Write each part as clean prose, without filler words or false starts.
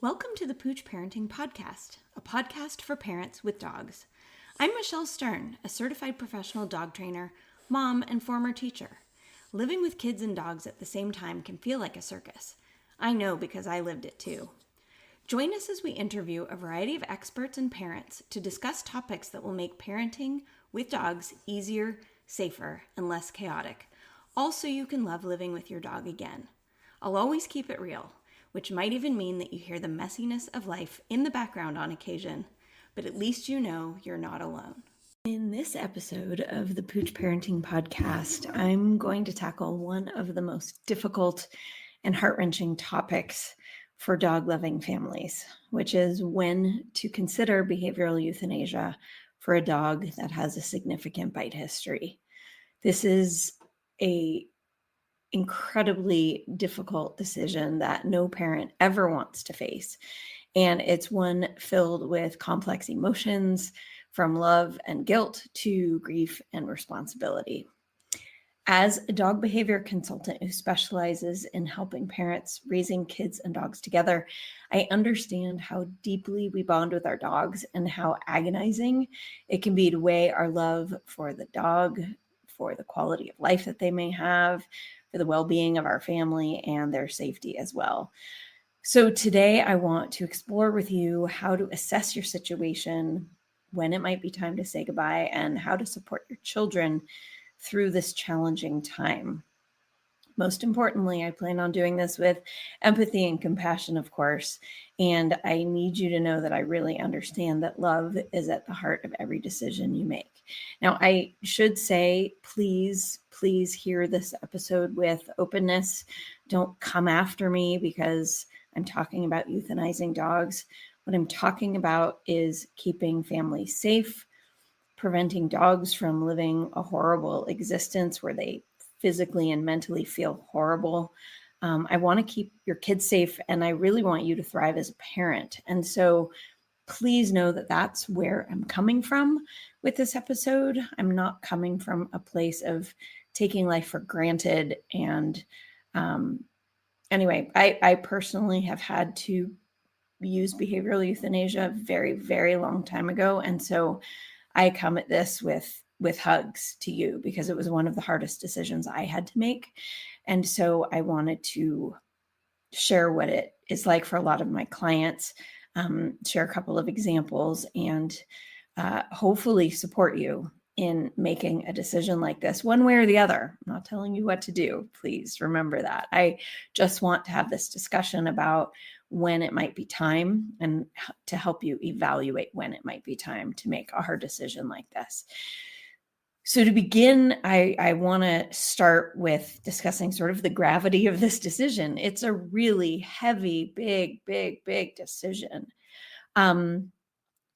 Welcome to the Pooch Parenting Podcast, a podcast for parents with dogs. I'm Michelle Stern, a certified professional dog trainer, mom, and former teacher. Living with kids and dogs at the same time can feel like a circus. I know because I lived it too. Join us as we interview a variety of experts and parents to discuss topics that will make parenting with dogs easier, safer, and less chaotic. Also, you can love living with your dog again. I'll always keep it real, which might even mean that you hear the messiness of life in the background on occasion, but at least you know you're not alone. In this episode of the Pooch Parenting Podcast, I'm going to tackle one of the most difficult and heart-wrenching topics for dog-loving families, which is when to consider behavioral euthanasia for a dog that has a significant bite history. This is an incredibly difficult decision that no parent ever wants to face. And it's one filled with complex emotions, from love and guilt to grief and responsibility. As a dog behavior consultant who specializes in helping parents raising kids and dogs together, I understand how deeply we bond with our dogs and how agonizing it can be to weigh our love for the dog, for the quality of life that they may have, for the well-being of our family and their safety as well. So today I want to explore with you how to assess your situation, when it might be time to say goodbye, and how to support your children through this challenging time. Most importantly, I plan on doing this with empathy and compassion, of course, and I need you to know that I really understand that love is at the heart of every decision you make. Now, I should say, please hear this episode with openness. Don't come after me because I'm talking about euthanizing dogs. What I'm talking about is keeping families safe, preventing dogs from living a horrible existence where they physically and mentally feel horrible. I want to keep your kids safe, and I really want you to thrive as a parent. And so please know that that's where I'm coming from with this episode. I'm not coming from a place of taking life for granted. And anyway, I personally have had to use behavioral euthanasia a very, very long time ago. And so I come at this with hugs to you because it was one of the hardest decisions I had to make. And so I wanted to share what it is like for a lot of my clients, share a couple of examples, and hopefully support you in making a decision like this, one way or the other. I'm not telling you what to do. Please remember that. I just want to have this discussion about when it might be time and to help you evaluate when it might be time to make a hard decision like this. So to begin, I want to start with discussing sort of the gravity of this decision. It's a really heavy, big decision.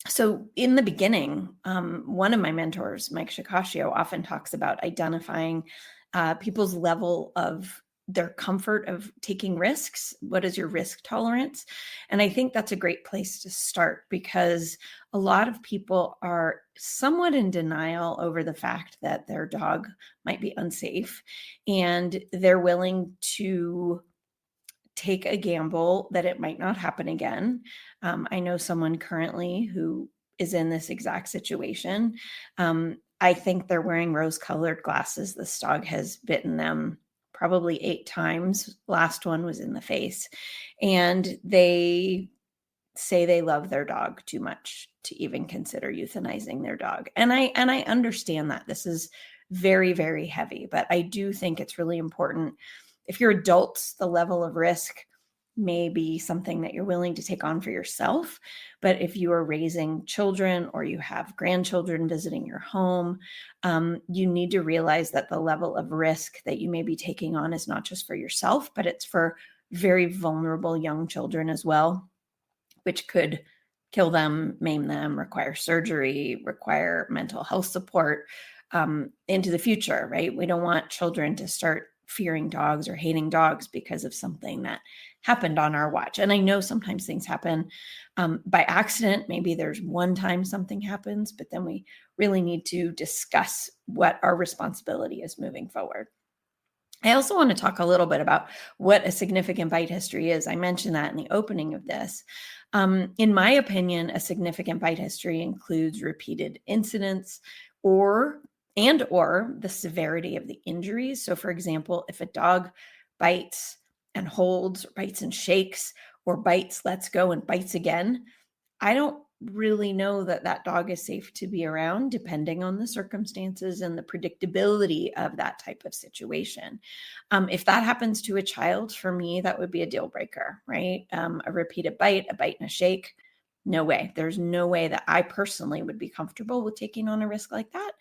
So in the beginning, one of my mentors, Mike Shikashio, often talks about identifying people's level of their comfort of taking risks. What is your risk tolerance? And I think that's a great place to start because a lot of people are somewhat in denial over the fact that their dog might be unsafe, and they're willing to take a gamble that it might not happen again. I know someone currently who is in this exact situation. I think they're wearing rose-colored glasses. This dog has bitten them probably 8 times. Last one was in the face. And they say they love their dog too much to even consider euthanizing their dog. And I understand that. This is very, very heavy, but I do think it's really important. If you're adults, the level of risk may be something that you're willing to take on for yourself. But if you are raising children or you have grandchildren visiting your home, you need to realize that the level of risk that you may be taking on is not just for yourself, but it's for very vulnerable young children as well, which could kill them, maim them, require surgery, require mental health support into the future, right? We don't want children to start fearing dogs or hating dogs because of something that happened on our watch. And I know sometimes things happen by accident. Maybe there's one time something happens, but then we really need to discuss what our responsibility is moving forward. I also want to talk a little bit about what a significant bite history is. I mentioned that in the opening of this. In my opinion, a significant bite history includes repeated incidents or the severity of the injuries. So for example, if a dog bites and holds, or bites and shakes, or bites, lets go and bites again, I don't really know that that dog is safe to be around, depending on the circumstances and the predictability of that type of situation. If that happens to a child, for me, that would be a deal breaker, right? A repeated bite, a bite and a shake. No way. There's no way that I personally would be comfortable with taking on a risk like that.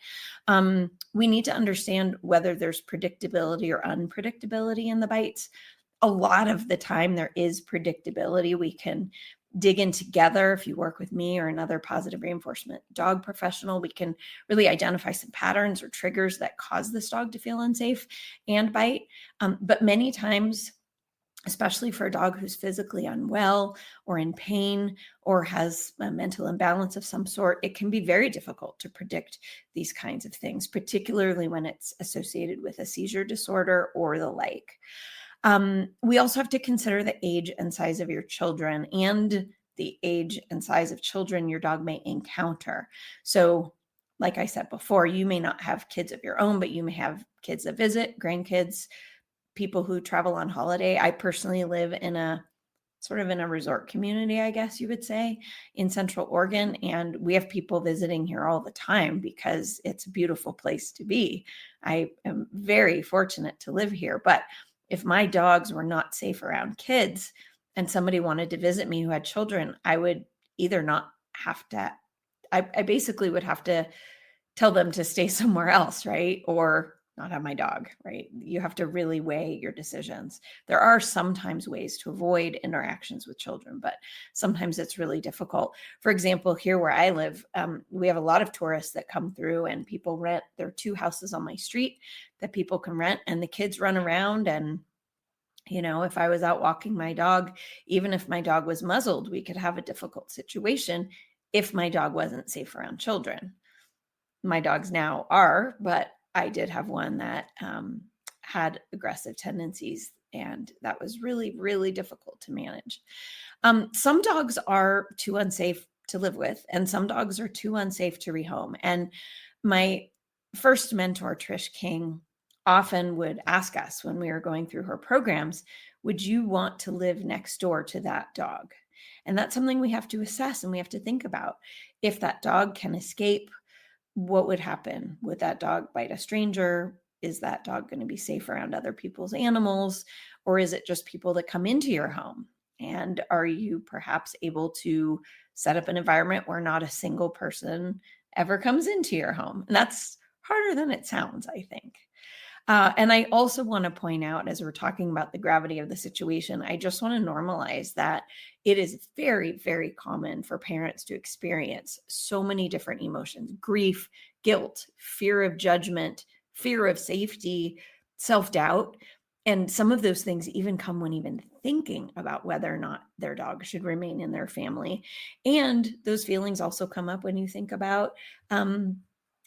We need to understand whether there's predictability or unpredictability in the bites. A lot of the time there is predictability. We can dig in together. If you work with me or another positive reinforcement dog professional, we can really identify some patterns or triggers that cause this dog to feel unsafe and bite. But many times, especially for a dog who's physically unwell or in pain or has a mental imbalance of some sort, it can be very difficult to predict these kinds of things, particularly when it's associated with a seizure disorder or the like. We also have to consider the age and size of your children and the age and size of children your dog may encounter. So, like I said before, you may not have kids of your own, but you may have kids that visit, grandkids, people who travel on holiday. I personally live in a sort of in a resort community, I guess you would say, in Central Oregon. And we have people visiting here all the time because it's a beautiful place to be. I am very fortunate to live here. But if my dogs were not safe around kids and somebody wanted to visit me who had children, I would either not have to, I basically would have to tell them to stay somewhere else, right? Or not have my dog, right? You have to really weigh your decisions. There are sometimes ways to avoid interactions with children, but sometimes it's really difficult. For example, here where I live, we have a lot of tourists that come through and people rent. There are 2 houses on my street that people can rent, and the kids run around. And if I was out walking my dog, even if my dog was muzzled, we could have a difficult situation if my dog wasn't safe around children. My dogs now are, but I did have one that had aggressive tendencies, and that was really, really difficult to manage. Some dogs are too unsafe to live with, and some dogs are too unsafe to rehome. And my first mentor, Trish King, often would ask us when we were going through her programs, would you want to live next door to that dog? And that's something we have to assess and we have to think about. If that dog can escape, what would happen? Would that dog bite a stranger? Is that dog going to be safe around other people's animals? Or is it just people that come into your home? And are you perhaps able to set up an environment where not a single person ever comes into your home? And that's harder than it sounds, I think. And I also want to point out, as we're talking about the gravity of the situation, I just want to normalize that it is very, very common for parents to experience so many different emotions: grief, guilt, fear of judgment, fear of safety, self-doubt. And some of those things even come when even thinking about whether or not their dog should remain in their family. And those feelings also come up when you think about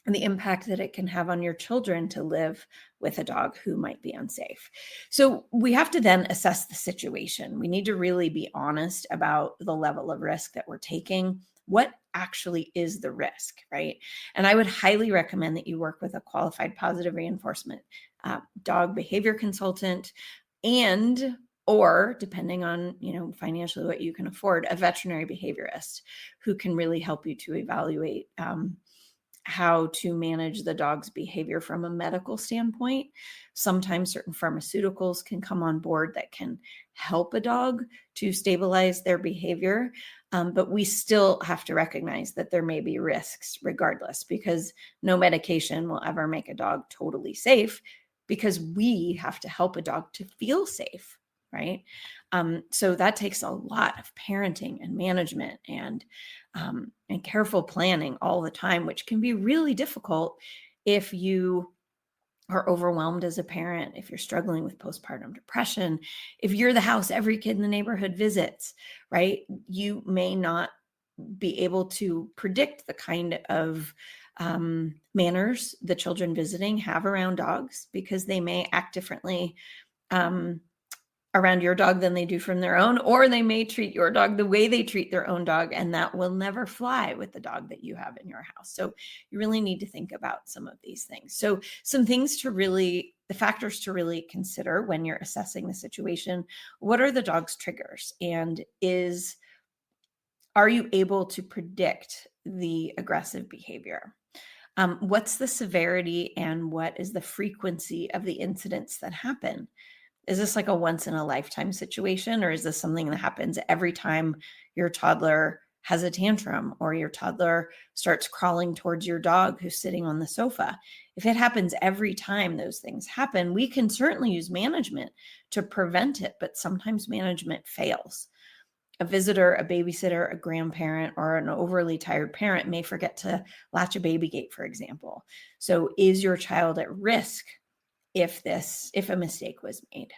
the impact that it can have on your children to live with a dog who might be unsafe. So we have to then assess the situation. We need to really be honest about the level of risk that we're taking. What actually is the risk, right? And I would highly recommend that you work with a qualified positive reinforcement dog behavior consultant, and or depending on, financially what you can afford, a veterinary behaviorist who can really help you to evaluate how to manage the dog's behavior from a medical standpoint. Sometimes certain pharmaceuticals can come on board that can help a dog to stabilize their behavior. But we still have to recognize that there may be risks regardless, because no medication will ever make a dog totally safe, because we have to help a dog to feel safe, right? So that takes a lot of parenting and management and careful planning all the time, which can be really difficult if you are overwhelmed as a parent, if you're struggling with postpartum depression, if you're the house every kid in the neighborhood visits, right? You may not be able to predict the kind of manners the children visiting have around dogs, because they may act differently around your dog than they do from their own, or they may treat your dog the way they treat their own dog, and that will never fly with the dog that you have in your house. So you really need to think about some of these things. So some things the factors to really consider when you're assessing the situation: what are the dog's triggers? And are you able to predict the aggressive behavior? What's the severity and what is the frequency of the incidents that happen? Is this like a once in a lifetime situation, or is this something that happens every time your toddler has a tantrum or your toddler starts crawling towards your dog who's sitting on the sofa? If it happens every time those things happen, we can certainly use management to prevent it, but sometimes management fails. A visitor, a babysitter, a grandparent, or an overly tired parent may forget to latch a baby gate, for example. So is your child at risk if a mistake was made?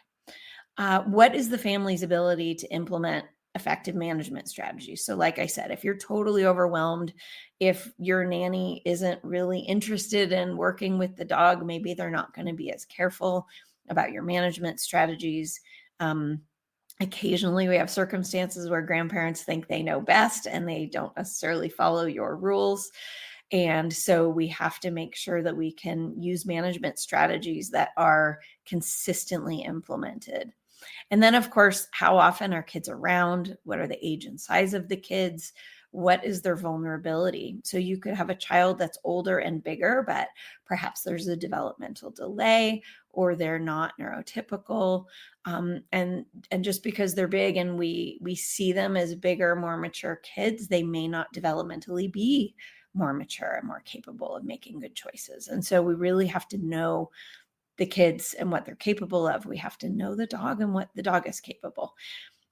What is the family's ability to implement effective management strategies? So like I said, if you're totally overwhelmed, if your nanny isn't really interested in working with the dog, maybe they're not going to be as careful about your management strategies. Occasionally we have circumstances where grandparents think they know best and they don't necessarily follow your rules. And so we have to make sure that we can use management strategies that are consistently implemented. And then, of course, how often are kids around? What are the age and size of the kids? What is their vulnerability? So you could have a child that's older and bigger, but perhaps there's a developmental delay, or they're not neurotypical. And just because they're big and we see them as bigger, more mature kids, they may not developmentally be more mature and more capable of making good choices. And so we really have to know the kids and what they're capable of. We have to know the dog and what the dog is capable.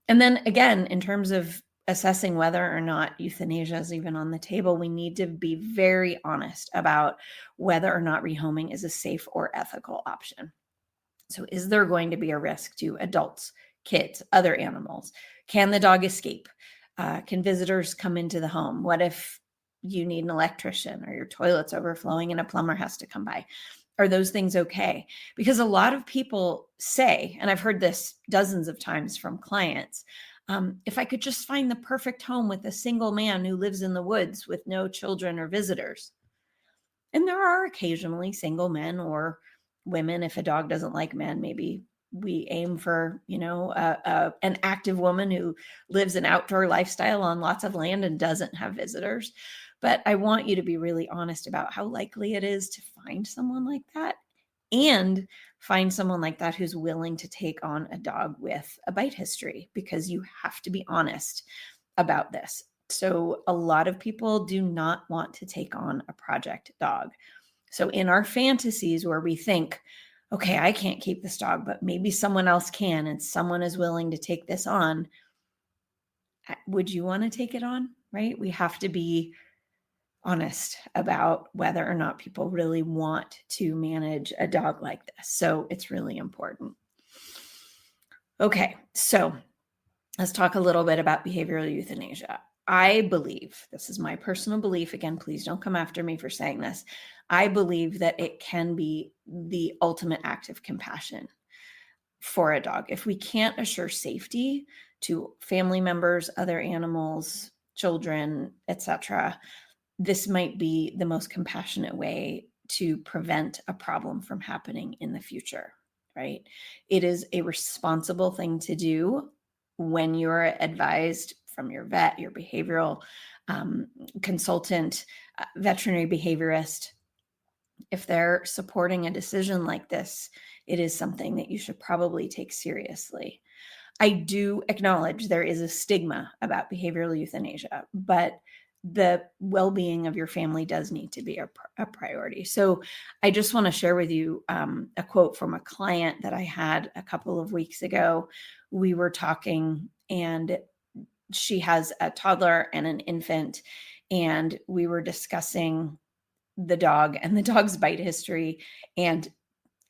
And then again, in terms of assessing whether or not euthanasia is even on the table, we need to be very honest about whether or not rehoming is a safe or ethical option. So is there going to be a risk to adults, kids, other animals? Can the dog escape? Can visitors come into the home? What if you need an electrician, or your toilet's overflowing and a plumber has to come by? Are those things okay? Because a lot of people say, and I've heard this dozens of times from clients, if I could just find the perfect home with a single man who lives in the woods with no children or visitors. And there are occasionally single men or women. If a dog doesn't like men, maybe we aim for, an active woman who lives an outdoor lifestyle on lots of land and doesn't have visitors. But I want you to be really honest about how likely it is to find someone like that, and find someone like that who's willing to take on a dog with a bite history, because you have to be honest about this. So a lot of people do not want to take on a project dog. So in our fantasies where we think, okay, I can't keep this dog, but maybe someone else can, and someone is willing to take this on, would you want to take it on? Right? We have to be honest about whether or not people really want to manage a dog like this. So it's really important. Okay, so let's talk a little bit about behavioral euthanasia. I believe, this is my personal belief, again, please don't come after me for saying this, I believe that it can be the ultimate act of compassion for a dog. If we can't assure safety to family members, other animals, children, etc., this might be the most compassionate way to prevent a problem from happening in the future, right? It is a responsible thing to do when you're advised from your vet, your behavioral consultant, veterinary behaviorist. If they're supporting a decision like this, it is something that you should probably take seriously. I do acknowledge there is a stigma about behavioral euthanasia, but the well-being of your family does need to be a priority. So I just want to share with you a quote from a client that I had a couple of weeks ago. We were talking, and she has a toddler and an infant, and we were discussing the dog and the dog's bite history. And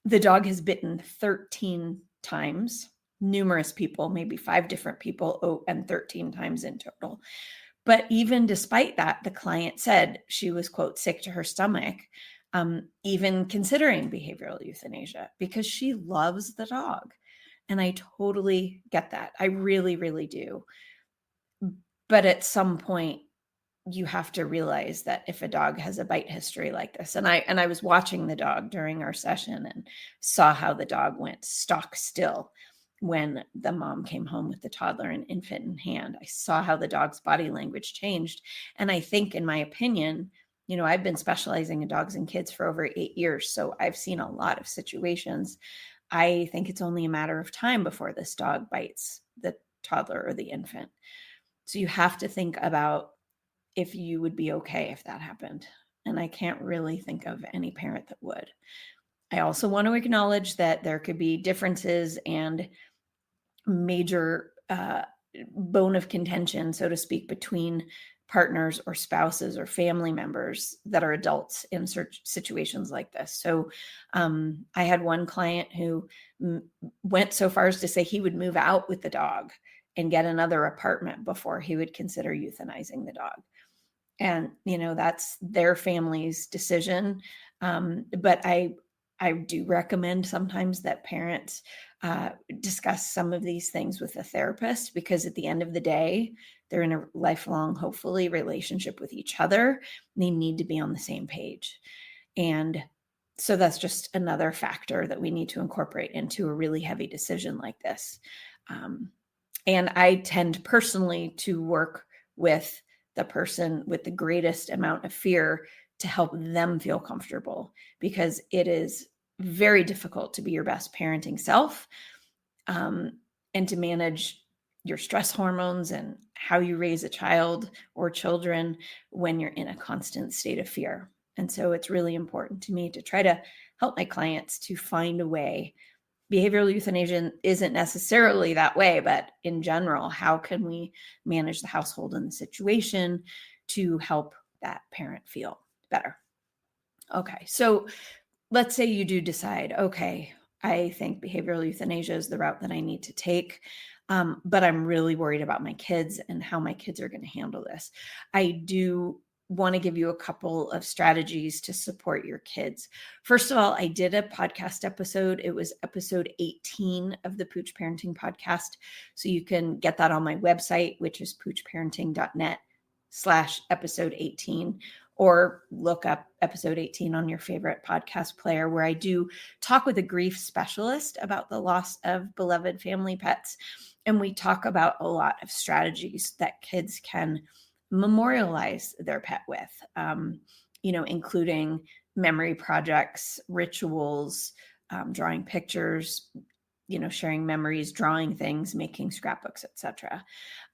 the dog has bitten 13 times, numerous people, maybe 5 different people, and 13 times in total. But even despite that, the client said she was, quote, sick to her stomach, even considering behavioral euthanasia because she loves the dog. And I totally get that. I really, really do. But at some point, you have to realize that if a dog has a bite history like this, and I was watching the dog during our session and saw how the dog went stock still when the mom came home with the toddler and infant in hand. I saw how the dog's body language changed. And I think, in my opinion, I've been specializing in dogs and kids for over 8 years. So I've seen a lot of situations. I think it's only a matter of time before this dog bites the toddler or the infant. So you have to think about if you would be okay if that happened. And I can't really think of any parent that would. I also want to acknowledge that there could be differences and major bone of contention, so to speak, between partners or spouses or family members that are adults in situations like this. So I had one client who went so far as to say he would move out with the dog and get another apartment before he would consider euthanizing the dog. And, that's their family's decision. But I do recommend sometimes that parents discuss some of these things with a therapist, because at the end of the day, they're in a lifelong, hopefully, relationship with each other. They need to be on the same page. And so that's just another factor that we need to incorporate into a really heavy decision like this. And I tend personally to work with the person with the greatest amount of fear to help them feel comfortable, because it is very difficult to be your best parenting self, and to manage your stress hormones and how you raise a child or children when you're in a constant state of fear. And so it's really important to me to try to help my clients to find a way. Behavioral euthanasia isn't necessarily that way, but in general, how can we manage the household and the situation to help that parent feel better? Okay, so let's say you do decide, okay, I think behavioral euthanasia is the route that I need to take, but I'm really worried about my kids and how my kids are going to handle this. I do want to give you a couple of strategies to support your kids. First of all, I did a podcast episode. It was episode 18 of the Pooch Parenting Podcast. So you can get that on my website, which is poochparenting.net/episode 18, or look up episode 18 on your favorite podcast player, where I do talk with a grief specialist about the loss of beloved family pets. And we talk about a lot of strategies that kids can memorialize their pet with, including memory projects, rituals, drawing pictures, sharing memories, drawing things, making scrapbooks, etc.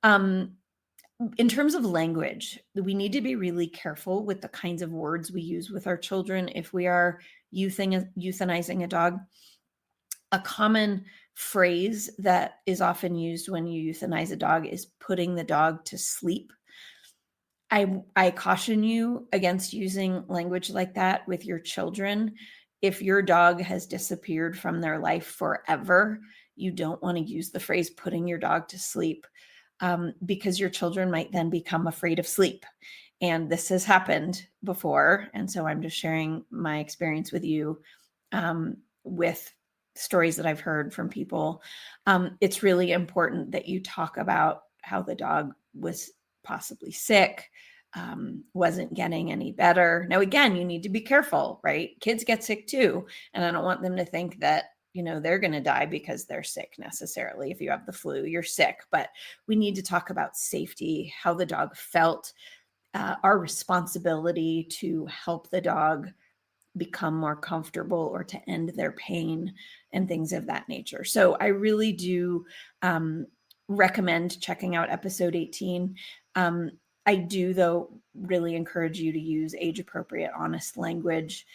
In terms of language, we need to be really careful with the kinds of words we use with our children if we are euthanizing a dog. A common phrase that is often used when you euthanize a dog is putting the dog to sleep. I caution you against using language like that with your children. If your dog has disappeared from their life forever, you don't want to use the phrase putting your dog to sleep, because your children might then become afraid of sleep. And this has happened before. And so I'm just sharing my experience with you, with stories that I've heard from people. It's really important that you talk about how the dog was possibly sick, wasn't getting any better. Now, again, you need to be careful, right? Kids get sick too. And I don't want them to think that, they're going to die because they're sick necessarily. If you have the flu, you're sick. But we need to talk about safety, how the dog felt, our responsibility to help the dog become more comfortable or to end their pain and things of that nature. So I really do recommend checking out episode 18. I do, though, really encourage you to use age-appropriate, honest language,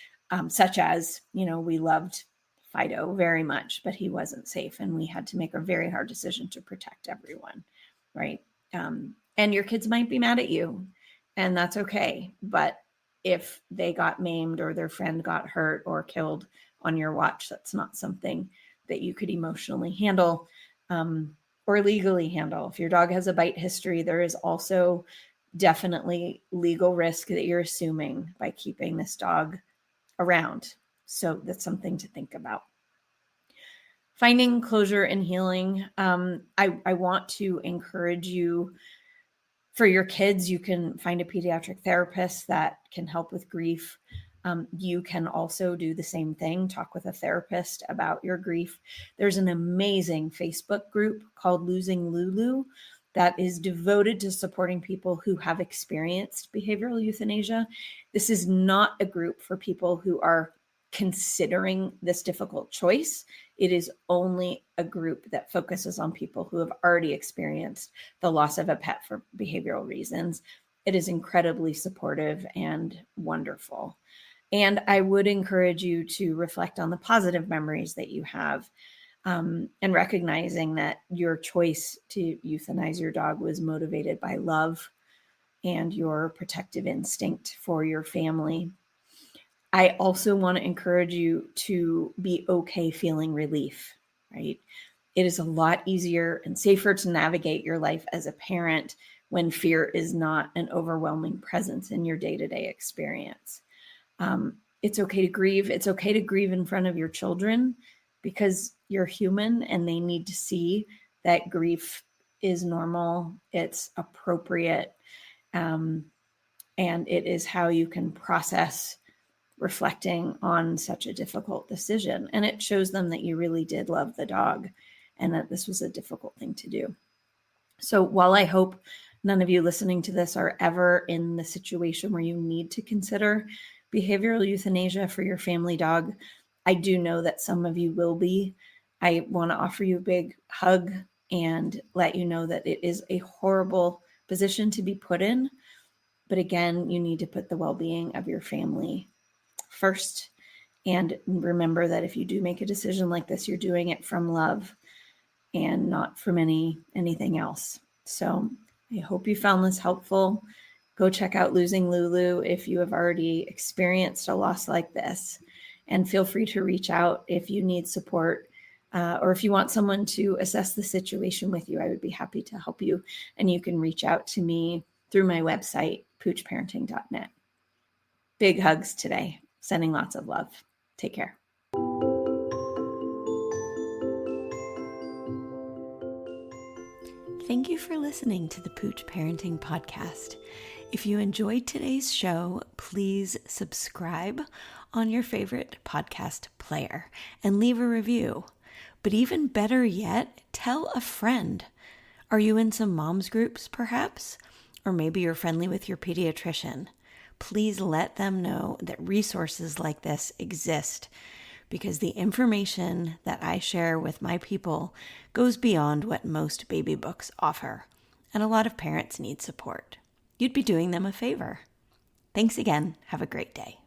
such as, we loved Fido very much, but he wasn't safe, and we had to make a very hard decision to protect everyone, right? And your kids might be mad at you, and that's okay. But if they got maimed or their friend got hurt or killed on your watch, that's not something that you could emotionally handle, or legally handle. If your dog has a bite history, there is also definitely legal risk that you're assuming by keeping this dog around. So that's something to think about. Finding closure and healing. I want to encourage you, for your kids, you can find a pediatric therapist that can help with grief. You can also do the same thing, talk with a therapist about your grief. There's an amazing Facebook group called Losing Lulu that is devoted to supporting people who have experienced behavioral euthanasia. This is not a group for people who are considering this difficult choice. It is only a group that focuses on people who have already experienced the loss of a pet for behavioral reasons. It is incredibly supportive and wonderful. And I would encourage you to reflect on the positive memories that you have, and recognizing that your choice to euthanize your dog was motivated by love and your protective instinct for your family. I also want to encourage you to be okay feeling relief, right? It is a lot easier and safer to navigate your life as a parent when fear is not an overwhelming presence in your day-to-day experience. It's okay to grieve. It's okay to grieve in front of your children because you're human and they need to see that grief is normal, it's appropriate, and it is how you can process reflecting on such a difficult decision. And it shows them that you really did love the dog and that this was a difficult thing to do. So while I hope none of you listening to this are ever in the situation where you need to consider behavioral euthanasia for your family dog, I do know that some of you will be. I want to offer you a big hug and let you know that it is a horrible position to be put in. But again, you need to put the well-being of your family first. And remember that if you do make a decision like this, you're doing it from love and not from anything else. So I hope you found this helpful. Go check out Losing Lulu if you have already experienced a loss like this. And feel free to reach out if you need support, or if you want someone to assess the situation with you. I would be happy to help you. And you can reach out to me through my website, poochparenting.net. Big hugs today. Sending lots of love. Take care. Thank you for listening to the Pooch Parenting Podcast. If you enjoyed today's show, please subscribe on your favorite podcast player and leave a review. But even better yet, tell a friend. Are you in some moms groups, perhaps? Or maybe you're friendly with your pediatrician. Please let them know that resources like this exist, because the information that I share with my people goes beyond what most baby books offer, and a lot of parents need support. You'd be doing them a favor. Thanks again. Have a great day.